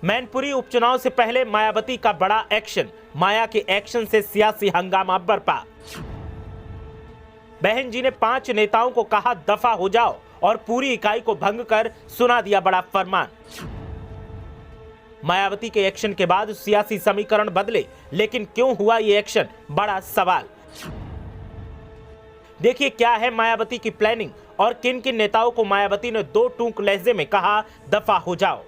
मैनपुरी उपचुनाव से पहले मायावती का बड़ा एक्शन, माया के एक्शन से सियासी हंगामा बरपा। बहन जी ने 5 नेताओं को कहा दफा हो जाओ और पूरी इकाई को भंग कर सुना दिया बड़ा फरमान। मायावती के एक्शन के बाद सियासी समीकरण बदले, लेकिन क्यों हुआ ये एक्शन, बड़ा सवाल। देखिए क्या है मायावती की प्लानिंग और किन किन नेताओं को मायावती ने 2 टूक लहजे में कहा दफा हो जाओ।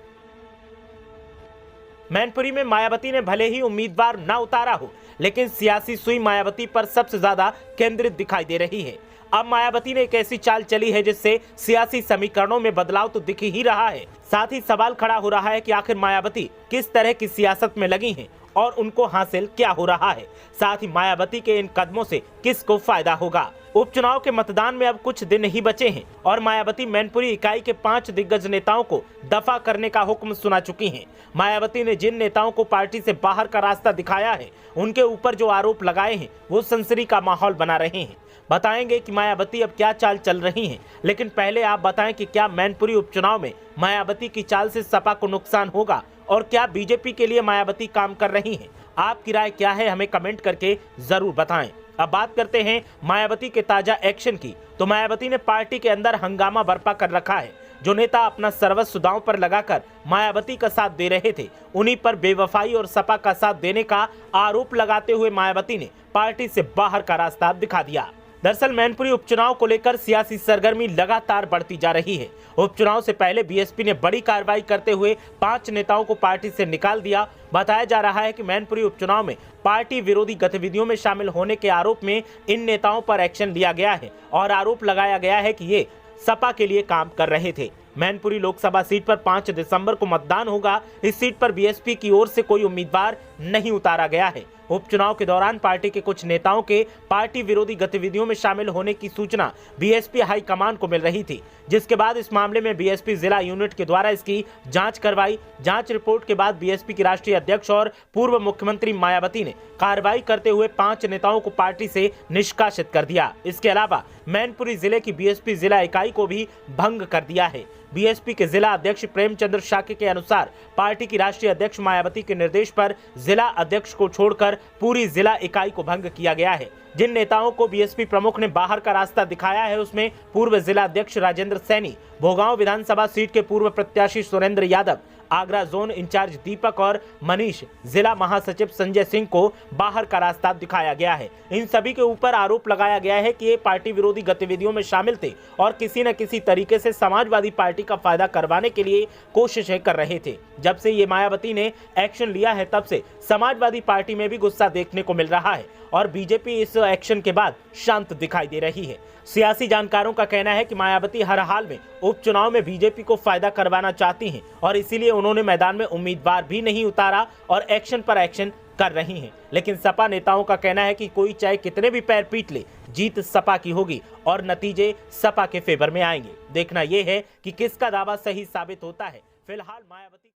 मैनपुरी में मायावती ने भले ही उम्मीदवार ना उतारा हो, लेकिन सियासी सुई मायावती पर सबसे ज्यादा केंद्रित दिखाई दे रही है। अब मायावती ने एक ऐसी चाल चली है जिससे सियासी समीकरणों में बदलाव तो दिख ही रहा है, साथ ही सवाल खड़ा हो रहा है कि आखिर मायावती किस तरह की सियासत में लगी हैं और उनको हासिल क्या हो रहा है। साथ ही मायावती के इन कदमों से किसको फायदा होगा। उपचुनाव के मतदान में अब कुछ दिन ही बचे हैं और मायावती मैनपुरी इकाई के 5 दिग्गज नेताओं को दफा करने का हुक्म सुना चुकी हैं। मायावती ने जिन नेताओं को पार्टी से बाहर का रास्ता दिखाया है, उनके ऊपर जो आरोप लगाए हैं वो सनसनी का माहौल बना रहे हैं। बताएंगे कि मायावती अब क्या चाल चल रही हैं, लेकिन पहले आप बताएं कि क्या मैनपुरी उपचुनाव में मायावती की चाल से सपा को नुकसान होगा और क्या बीजेपी के लिए मायावती काम कर रही हैं। आपकी राय क्या है, हमें कमेंट करके जरूर बताएं। अब बात करते हैं मायावती के ताजा एक्शन की, तो मायावती ने पार्टी के अंदर हंगामा बर्पा कर रखा है। जो नेता अपना सर्वस्व दांव पर लगाकर मायावती का साथ दे रहे थे, उन्हीं पर बेवफाई और सपा का साथ देने का आरोप लगाते हुए मायावती ने पार्टी से बाहर का रास्ता दिखा दिया। दरअसल मैनपुरी उपचुनाव को लेकर सियासी सरगर्मी लगातार बढ़ती जा रही है। उपचुनाव से पहले बीएसपी ने बड़ी कार्रवाई करते हुए 5 नेताओं को पार्टी से निकाल दिया। बताया जा रहा है कि मैनपुरी उपचुनाव में पार्टी विरोधी गतिविधियों में शामिल होने के आरोप में इन नेताओं पर एक्शन लिया गया है और आरोप लगाया गया है कि ये सपा के लिए काम कर रहे थे। मैनपुरी लोकसभा सीट पर 5 दिसंबर को मतदान होगा। इस सीट पर बीएसपी की ओर से कोई उम्मीदवार नहीं उतारा गया है। उपचुनाव के दौरान पार्टी के कुछ नेताओं के पार्टी विरोधी गतिविधियों में शामिल होने की सूचना बीएसपी हाईकमान को मिल रही थी, जिसके बाद इस मामले में बीएसपी जिला यूनिट के द्वारा इसकी जांच करवाई। जांच रिपोर्ट के बाद बीएसपी की राष्ट्रीय अध्यक्ष और पूर्व मुख्यमंत्री मायावती ने कार्रवाई करते हुए 5 नेताओं को पार्टी से निष्कासित कर दिया। इसके अलावा मैनपुरी जिले की बीएसपी जिला इकाई को भी भंग कर दिया है। बीएसपी के जिला अध्यक्ष प्रेमचंद्र शाक्य के अनुसार पार्टी की राष्ट्रीय अध्यक्ष मायावती के निर्देश पर जिला अध्यक्ष को छोड़कर पूरी जिला इकाई को भंग किया गया है। जिन नेताओं को बीएसपी प्रमुख ने बाहर का रास्ता दिखाया है, उसमें पूर्व जिला अध्यक्ष राजेंद्र सैनी, भोगांव विधानसभा सीट के पूर्व प्रत्याशी सुरेंद्र यादव, आगरा जोन इंचार्ज दीपक और मनीष, जिला महासचिव संजय सिंह को बाहर का रास्ता दिखाया गया है। इन सभी के ऊपर आरोप लगाया गया है कि ये पार्टी विरोधी गतिविधियों में शामिल थे और किसी न किसी तरीके से समाजवादी पार्टी का फायदा करवाने के लिए कोशिशें कर रहे थे। जब से ये मायावती ने एक्शन लिया है, तब से समाजवादी पार्टी में भी गुस्सा देखने को मिल रहा है और बीजेपी इस एक्शन के बाद शांत दिखाई दे रही है। सियासी जानकारों का कहना है कि मायावती हर हाल में उपचुनाव में बीजेपी को फायदा करवाना चाहती हैं और इसीलिए उन्होंने मैदान में उम्मीदवार भी नहीं उतारा और एक्शन पर एक्शन कर रही हैं। लेकिन सपा नेताओं का कहना है कि कोई चाहे कितने भी पैर पीट ले, जीत सपा की होगी और नतीजे सपा के फेवर में आएंगे। देखना यह है कि किसका दावा सही साबित होता है। फिलहाल मायावती